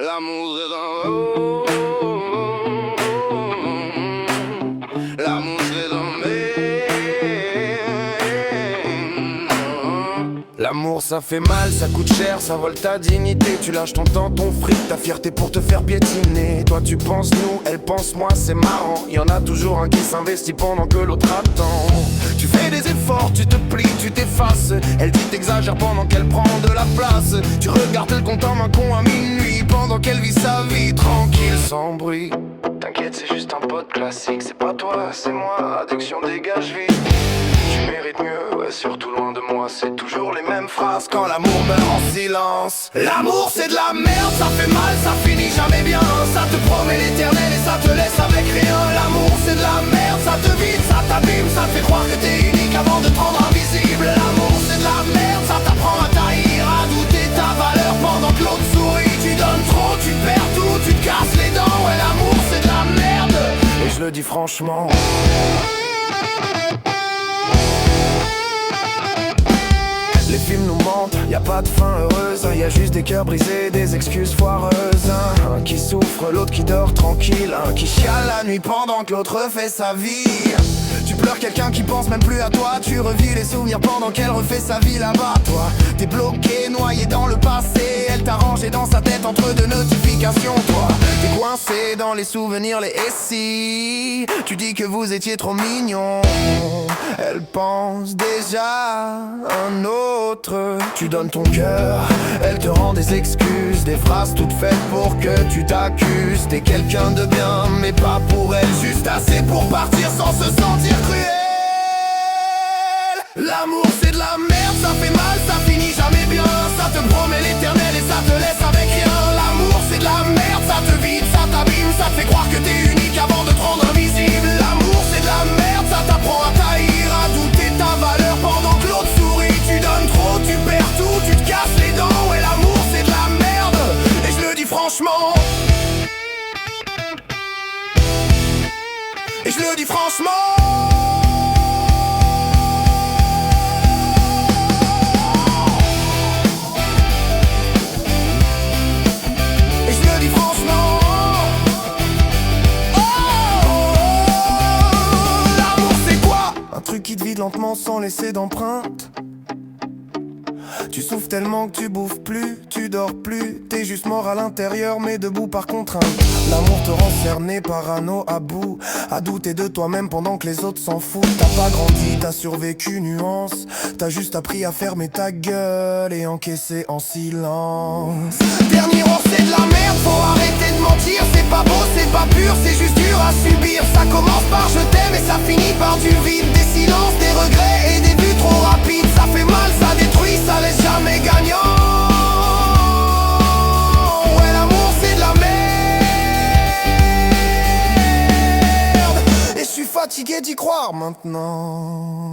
L'amour c'est dans l'amour c'est dans l'amour ça fait mal, ça coûte cher, ça vole ta dignité. Tu lâches ton temps, ton fric, ta fierté pour te faire piétiner. Toi tu penses nous, elle pense moi, c'est marrant. Y'en a toujours un qui s'investit pendant que l'autre attend. Tu fais des efforts, tu te plies, tu t'effaces. Elle dit t'exagères pendant qu'elle prend de la place. Tu regardes le compte en main con à minuit pendant qu'elle vit sa vie tranquille sans bruit. T'inquiète, c'est juste un pote classique. C'est pas toi, c'est moi, addiction dégage vite. Tu mérites mieux, ouais, surtout loin de moi. C'est toujours les mêmes phrases quand l'amour meurt en silence. L'amour c'est de la merde, ça fait mal, ça finit jamais bien. Ça te promet l'éternel et ça te laisse avec rien. L'amour c'est de la merde, ça te vide, ça t'abîme. Ça te fait croire que t'es unique avant de te rendre invisible. L'amour c'est de la merde, ça t'apprend à taillir, à douter ta valeur pendant que l'autre sourit. Tu donnes trop, tu perds tout, tu te casses les dents. Ouais, l'amour c'est de la merde, et je le dis franchement. Les films nous mentent, y a pas de fin heureuse. Y a juste des cœurs brisés, des excuses foireuses. Un qui souffre, l'autre qui dort tranquille. Un qui chiale la nuit pendant que l'autre refait sa vie. Tu pleures quelqu'un qui pense même plus à toi. Tu revis les souvenirs pendant qu'elle refait sa vie là-bas. Toi, t'es bloqué, noyé dans le passé. Elle t'a rangé dans sa tête entre deux notifications. Toi, t'es coincé dans les souvenirs, les SI. Tu dis que vous étiez trop mignons. Elle pense déjà un autre. Tu donnes ton cœur, elle te rend des excuses. Des phrases toutes faites pour que tu t'accuses. T'es quelqu'un de bien, mais pas pour elle. Juste assez pour partir sans se sentir cruel. L'amour c'est de la merde, ça fait mal, ça finit jamais bien. Ça te promet l'éternel et ça te laisse avec rien. L'amour c'est de la merde, ça te vide, ça t'abîme. Ça te fait croire que t'es unique avant de te rendre invisible. L'amour c'est de la merde, ça t'apprend à taillir, à douter ta valeur pendant que l'autre sourit. Tu donnes trop, tu perds tout, tu te casses les dents. Ouais, l'amour c'est de la merde, et je le dis franchement. Et je le dis franchement. Qui te vide lentement sans laisser d'empreinte. Tu souffres tellement que tu bouffes plus, tu dors plus. T'es juste mort à l'intérieur mais debout par contrainte. L'amour te rend cerné, parano à bout, à douter de toi-même pendant que les autres s'en foutent. T'as pas grandi, t'as survécu nuance. T'as juste appris à fermer ta gueule et encaisser en silence. Dernier rang c'est de la merde, faut arrêter de mentir. C'est pas beau, c'est pas pur, c'est juste dur à subir. Ça commence par je t'aime et ça finit par du vide. Des silences, des regrets et des buts trop rapides. Ça fait mal, ça détruit, ça laisse jamais gagnant. Ouais, l'amour c'est de la merde, et je suis fatigué d'y croire maintenant.